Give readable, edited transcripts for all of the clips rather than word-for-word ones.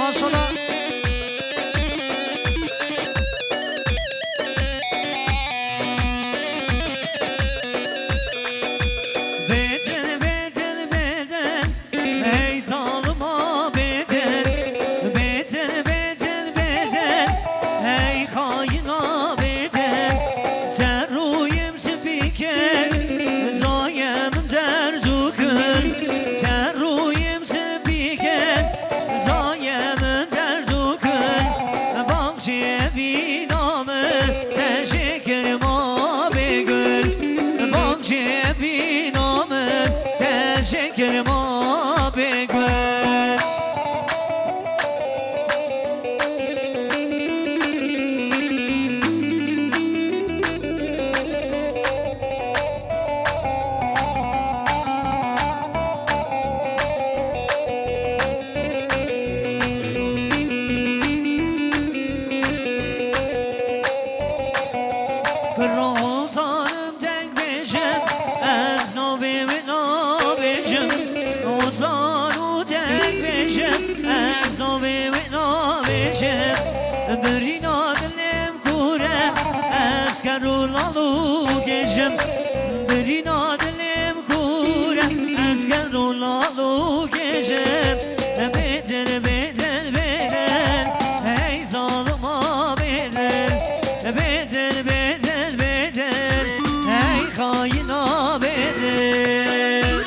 ماشاءالله شکر ما بگوه روزانم دنگ بشم از نوبه به نوبشم روزانو دنگ بشم از نوبه به نوبشم برینا دلم کوره از کرولالو گشم برینا دلم کوره از کرولالو گشم بدر بدر بدر ای ظالما بدر بدر بدر بدر ای خاینا بدر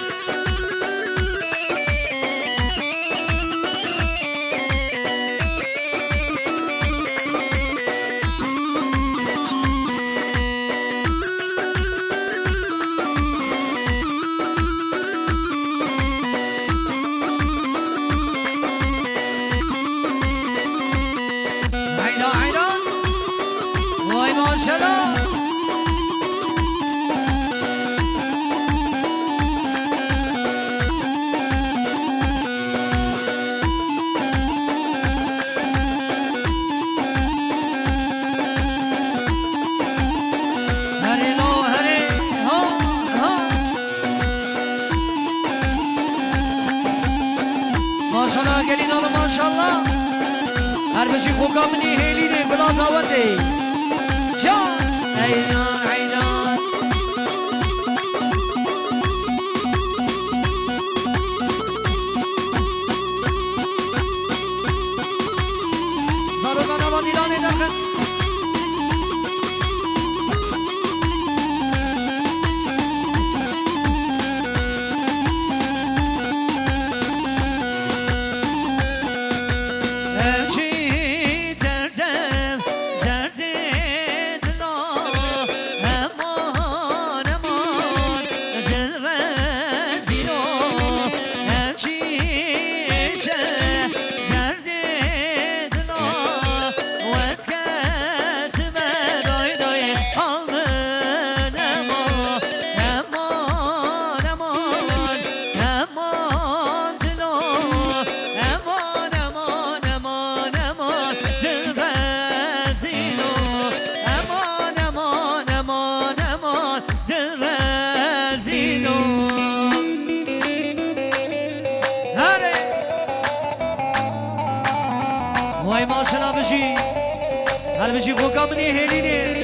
عینا عینا وای ماشاءالله هری لو هری ها ها ماشاءالله گلین آلو ماشاءالله هر بشی خوکا منی هیلینه بلا تاوته جا عینان عینان زاروگان آبادیلانه داخل وای ماشاءالله بشی هر بشی خوکا منی هلینه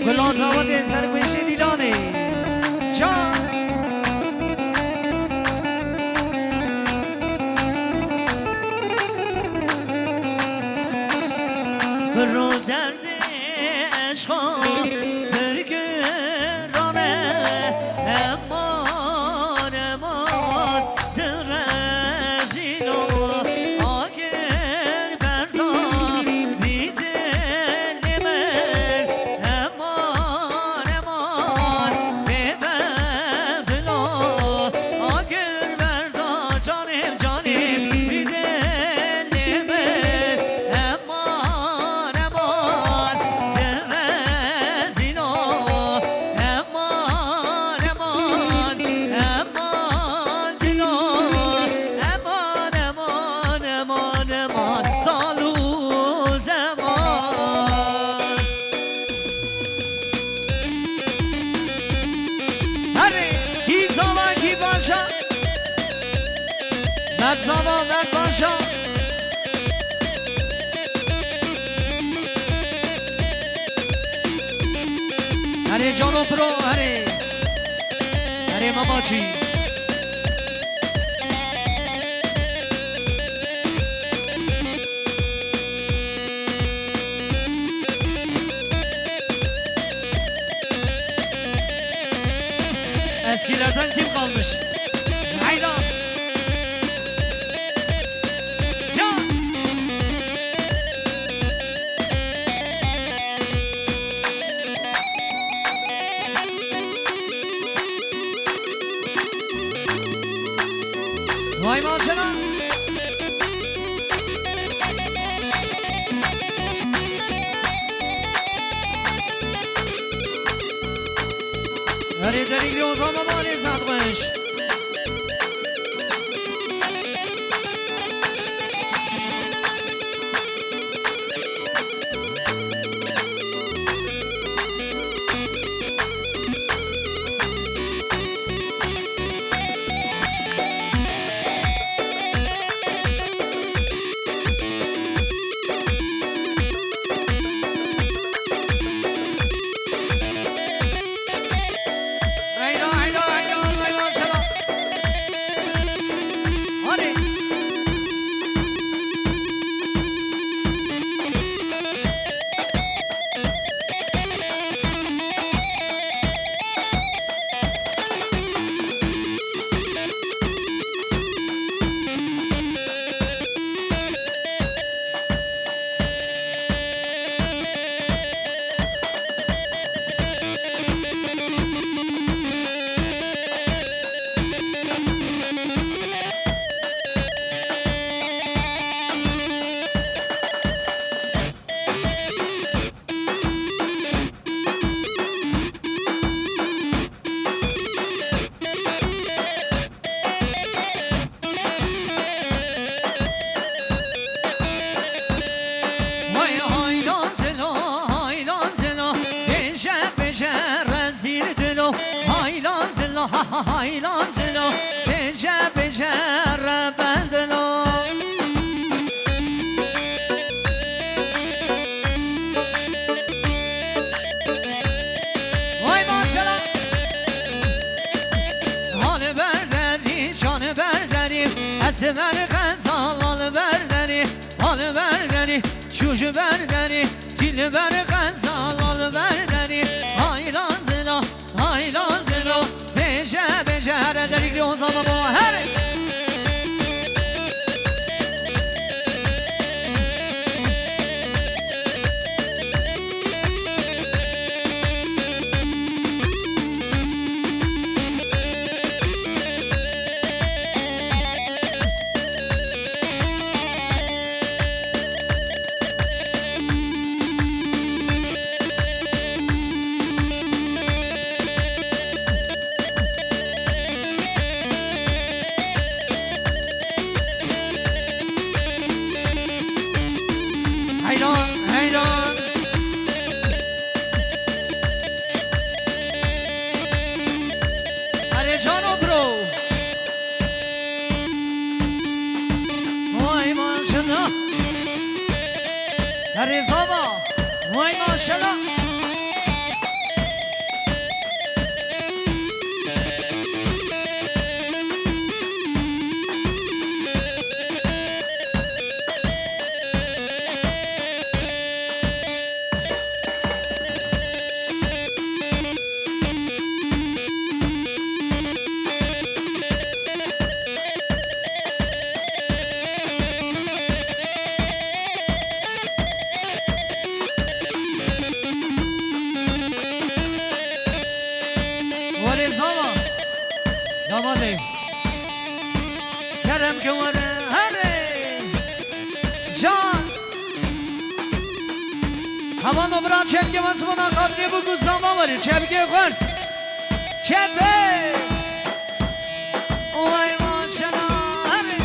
گلان تاوته سر بشی دیلانه جان گرو درد عشقا برگرانه امان امان درزینو آگر بردا بیدل من امان امان ببفلا آگر بردا جانم جانم بیدل من امان امان درزینو هره جانو برو هره هره ماما چی eskilerden kim kalmış? Hayran Can Vay maşallah هری دریگی و زمانی صدقش haylan zelo beşe beşe rebendelo Vay maşallah Halı berderi canı berderi esmer kazalalı berderi Halı berderi şucu berderi dili berderi kazalalı berderi haylan zelo haylan zelo beşe beşe delikli o zaman o her Rizava, vay maşallah Rizava, Damade, Kerem Kumare, Hare, Can. Havan obran çepke masumuna kadri bu kuzama var. Çepke kurs, çepke. Vay maşallah, Hare,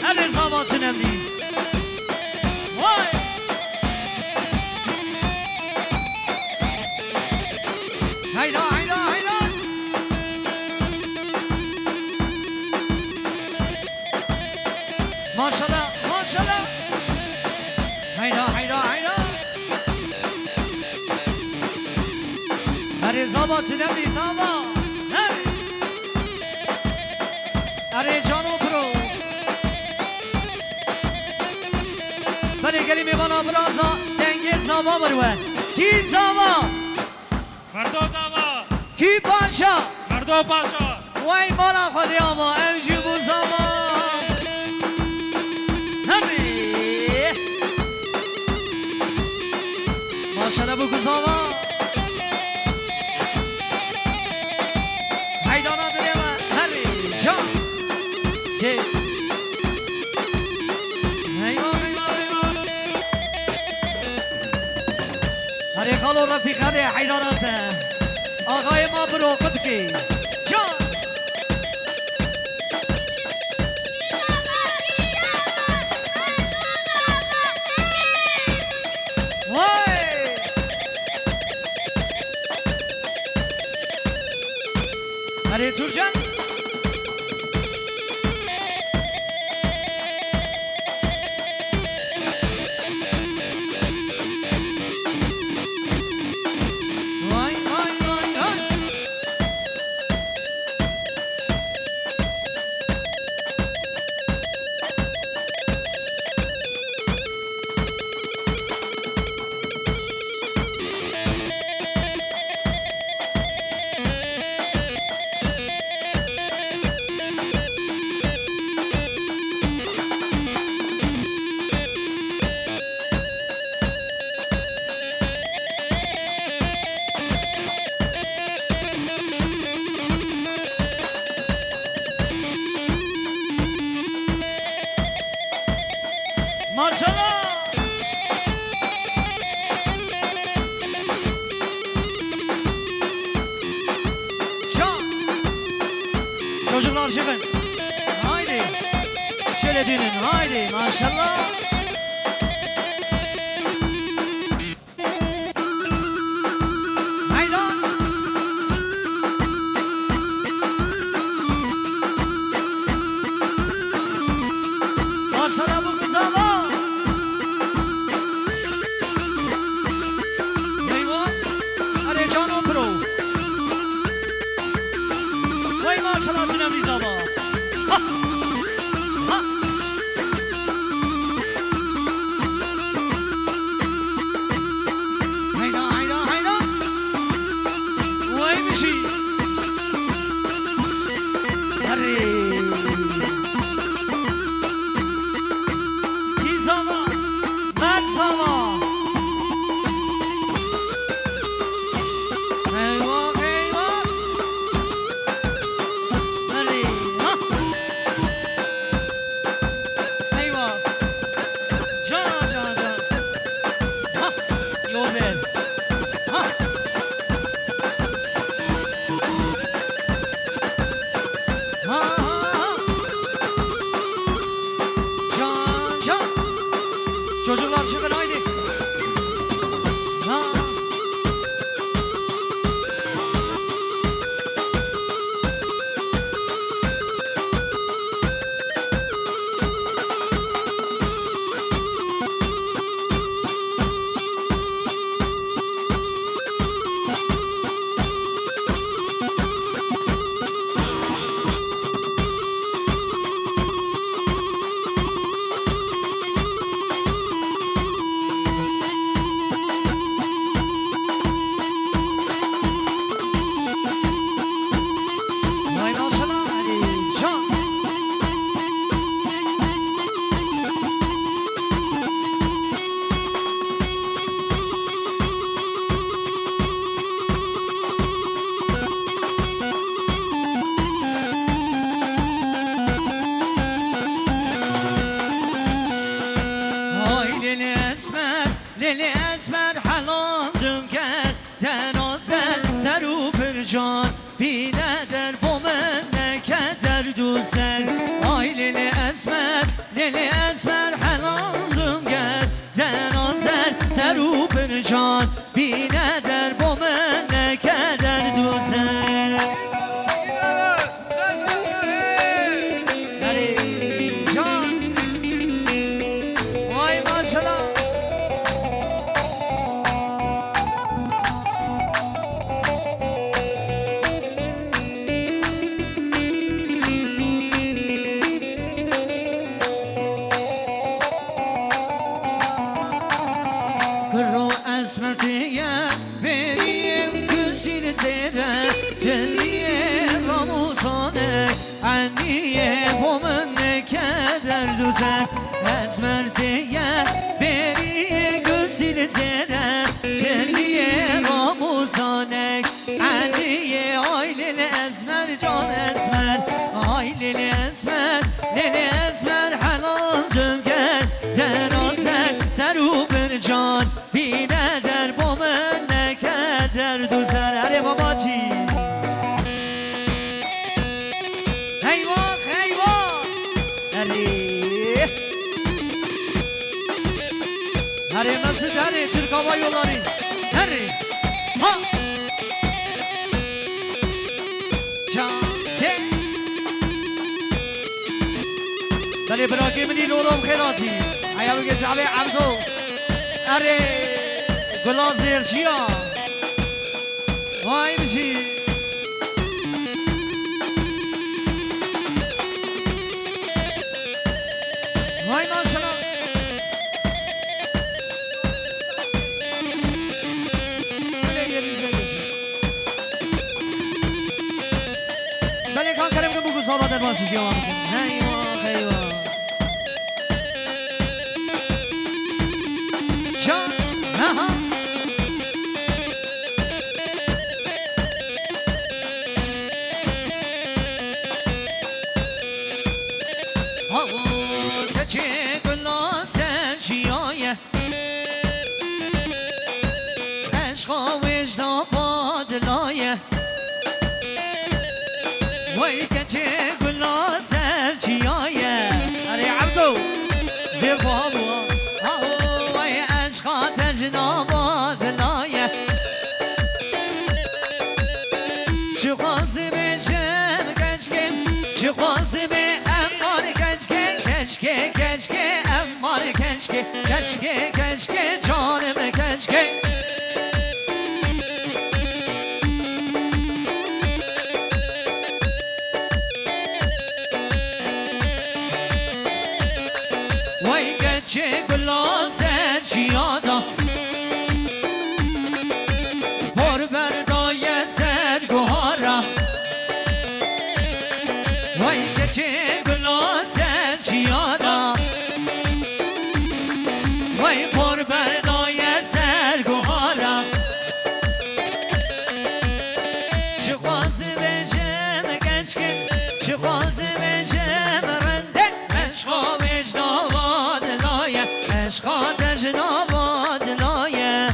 Hare zavatın emri. Vay. Hayda hayda hayda Maşallah maşallah Hayda hayda hayda اره زابا چنمی زابا اره جانو برو بله گلی میوانا برازا دنگی زابا بروه کی زابا؟ مردو زابا کی پاشا؟ مردو پاشا وای مالا خودی آما امجی بو زابا همی ماشاءالله بو زابا حیدانا دنیا همی جان چه هری خالو رفیق هری حیدانات آقای ما برو خود کی جان وای هری تورجان ماشاءالله شام çocuklar çıkın haydi şöyle dönün haydi maşallah haydi maşallah bu kıza bak ماشاءالله جناب زابا ها ها هيدا هيدا هيدا وين مشي هري كي زابا مات زابا Çocuklar çıkın haydi. Ha. Lili esmer halandım gel Tenazel zeru pırcan Biledir bu memleket derdu sen Ay Lili esmer halandım gel Tenazel zeru pırcan Biledir bu memleket derdu sen مرسیه بریم کسیل سره جلیه راموزانه عنیه بومن نکدر دوزن از مرسیه بریم کسیل سره جلیه راموزانه عنیه آی لیل ازمر جان ازمر آی لیل ازمر لیل ازمر حلال جمگر درازن زرو بر جان بینه در بومن نکدر دوزن اره بابا جی حیوان حیوان اره اره مسعود اره Türk Hava Yolları اره ها جانته بله براکی منی نورم خیراتی ایا بگه جعبه عبدو اره گلا زیرشیا وای بشی وای ماشالله بله کان کریم که بگو صحبت در باسیش یا هم کن حیوان حیوان جان ها که گلا سرشیایه عشقا وجدا بادلایه وای که گلا سرشیایه اره عبدو زیر بابا وای عشقا تجنا بادلایه چه خواستی بشم کشکم چه خواستی به امار کشکه کشکه کشکه امار کشکه کشکه کشکه جانم کشکه وای کچه گلا سرچیادا پر بردای سرگوهارا وای کچه گلا سرچیادا وای پر بردای سرگوهارا چه خواستی بشم کشکم چه خواستی بشم رنده عشقا وجدان لایه عشقا تجنا بادلایه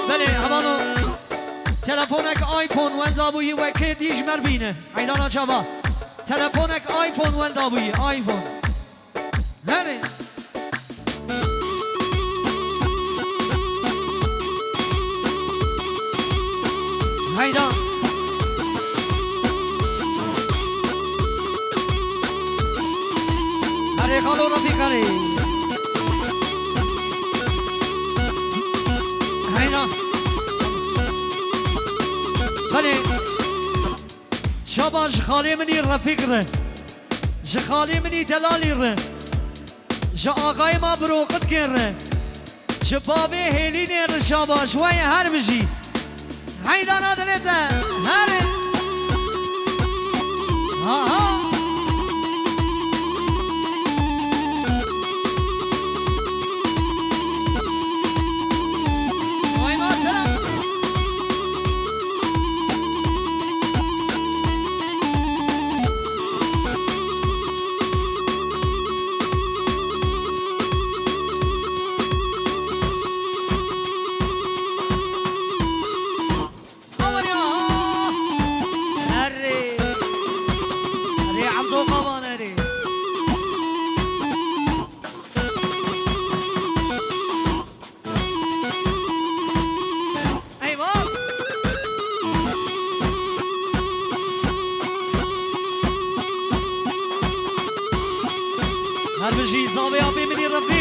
بله حوالو تلفونک آیفون وندابویی و که دیش مربینه عیلانا چابا تلفونک آیفون وندابویی آیفون بله هیدا اره خالو رفیقاری هیدا بله شباش خالی منی رفیق ره ج خالی منی دلالی ره ج آقای ما بروقت کن ره ج بابی هیلی نیر شباش وای هر بجی هیدا ندلیده هره ها ها وای ماشالله هر بجی زاویه ببینی رفیق